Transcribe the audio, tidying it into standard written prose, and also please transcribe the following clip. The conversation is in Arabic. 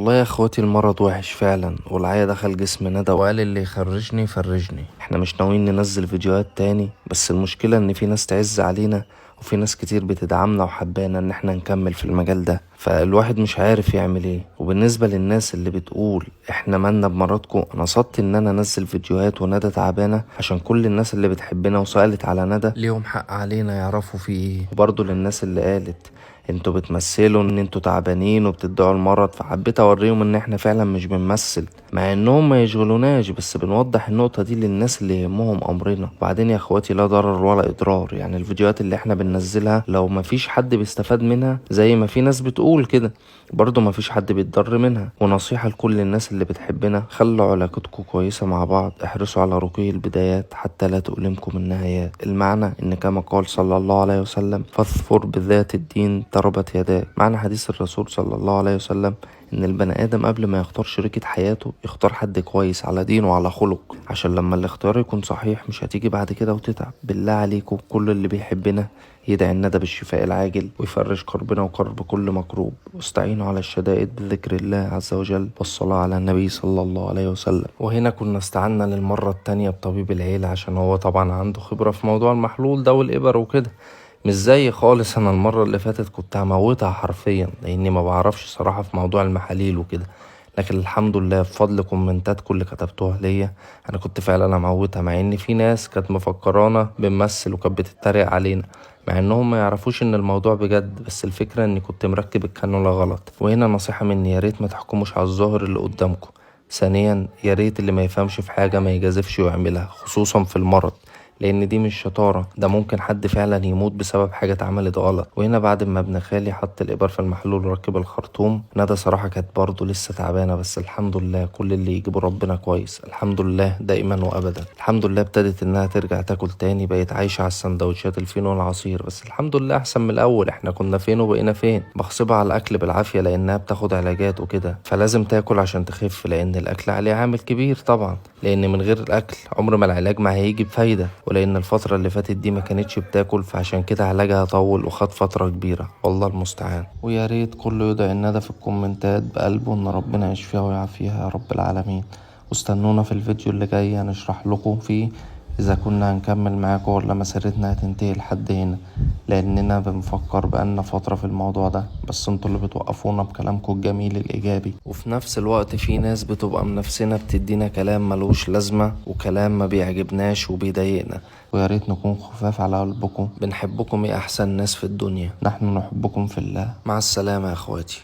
والله يا اخواتي المرض وحش فعلا، والعيا دخل جسمنا ده وقال اللي يخرجني يفرجني. احنا مش ناويين ننزل فيديوهات تاني، بس المشكلة ان في ناس تعز علينا وفي ناس كتير بتدعمنا وحبانا ان احنا نكمل في المجال ده، فالواحد مش عارف يعمل ايه. وبالنسبة للناس اللي بتقول احنا مالنا بمرضكم، انا صدت ان انا انزل فيديوهات وندى تعبانة عشان كل الناس اللي بتحبنا وسألت على ندى ليهم حق علينا يعرفوا في ايه. وبرضه للناس اللي قالت انتوا بتمثلوا ان انتوا تعبانين وبتدعوا المرض، فحبيت اوريهم ان احنا فعلا مش بنمثل، مع انهم ما يشغلوناش، بس بنوضح النقطة دي للناس اللي يهمهم امرنا. وبعدين يا اخواتي لا ضرر ولا اضرار، يعني الفيديوهات اللي احنا بننزلها لو ما فيش حد بيستفاد منها زي ما في ناس بتقول كده، برضو ما فيش حد بيتضر منها. ونصيحة لكل الناس اللي بتحبنا، خلوا علاقتكم كويسة مع بعض، احرصوا على رقي البدايات حتى لا تؤلمكم النهايات. المعنى ان كما قال صلى الله عليه وسلم فاظفر بذات الدين تربت يداك. معنى حديث الرسول صلى الله عليه وسلم ان البني ادم قبل ما يختار شريكة حياته يختار حد كويس على دين وعلى خلق، عشان لما الاختيار يكون صحيح مش هتيجي بعد كده وتتعب. بالله عليكم كل اللي بيحبنا يدعي الندى بالشفاء العاجل ويفرج كربنا وكرب كل مكروب، واستعينوا على الشدائد بذكر الله عز وجل والصلاة على النبي صلى الله عليه وسلم. وهنا كنا استعنا للمرة التانية بطبيب العيلة عشان هو طبعا عنده خبرة في موضوع المحلول ده والإبر وكده، مش زي خالص. انا المرة اللي فاتت كنت هموتها حرفيا لاني ما بعرفش صراحة في موضوع المحاليل وكده، لكن الحمد لله بفضل كومنتاتكم اللي كتبتوها ليا انا كنت فعلا هموتها، مع ان في ناس كانت مفكرانا بنمثل وكانت بتتريق علينا، مع انهم ما يعرفوش ان الموضوع بجد، بس الفكرة اني كنت مركب الكانولا غلط. وهنا نصيحة مني، يا ريت ما تحكموش على الظاهر اللي قدامكم. ثانيا يا ريت اللي ما يفهمش في حاجة ما يجازفش ويعملها، خصوصا في المرض، لان دي مش شطارة، ده ممكن حد فعلا يموت بسبب حاجة اتعملت غلط. وهنا بعد ما ابن خالي حط الابر في المحلول وركب الخرطوم، ندى صراحة كانت برضه لسه تعبانة، بس الحمد لله كل اللي يجيبه ربنا كويس، الحمد لله دائما وابدا. الحمد لله ابتدت انها ترجع تاكل تاني، بقت عايشة على السندوتشات الفينو والعصير، بس الحمد لله احسن من الاول. احنا كنا فين وبقينا فين. بغصبها على الاكل بالعافية لانها بتاخد علاجات وكده، فلازم تاكل عشان تخف، لان الاكل عليه عامل كبير طبعا، لان من غير الاكل عمر ما العلاج ما هيجي بفايدة، ولان الفترة اللي فاتت دي ما كانتش بتاكل، فعشان كده علاجها طول وخد فترة كبيرة، والله المستعان. ويا ريت كله يدعي الندى في الكومنتات بقلبه ان ربنا يشفيها ويعافيها يا رب العالمين. واستنونا في الفيديو اللي جاي هنشرح لكم فيه اذا كنا هنكمل معاكم ولا مسيرتنا هتنتهي لحد هنا، لاننا بنفكر بقالنا فترة في الموضوع ده، بس انتوا اللي بتوقفونا بكلامكم الجميل الايجابي. وفي نفس الوقت في ناس بتبقى من نفسنا بتدينا كلام ملوش لازمة وكلام ما بيعجبناش وبيضايقنا، ويا ريت نكون خفاف على قلبكم. بنحبكم يا احسن ناس في الدنيا، نحن نحبكم في الله. مع السلامة يا اخواتي.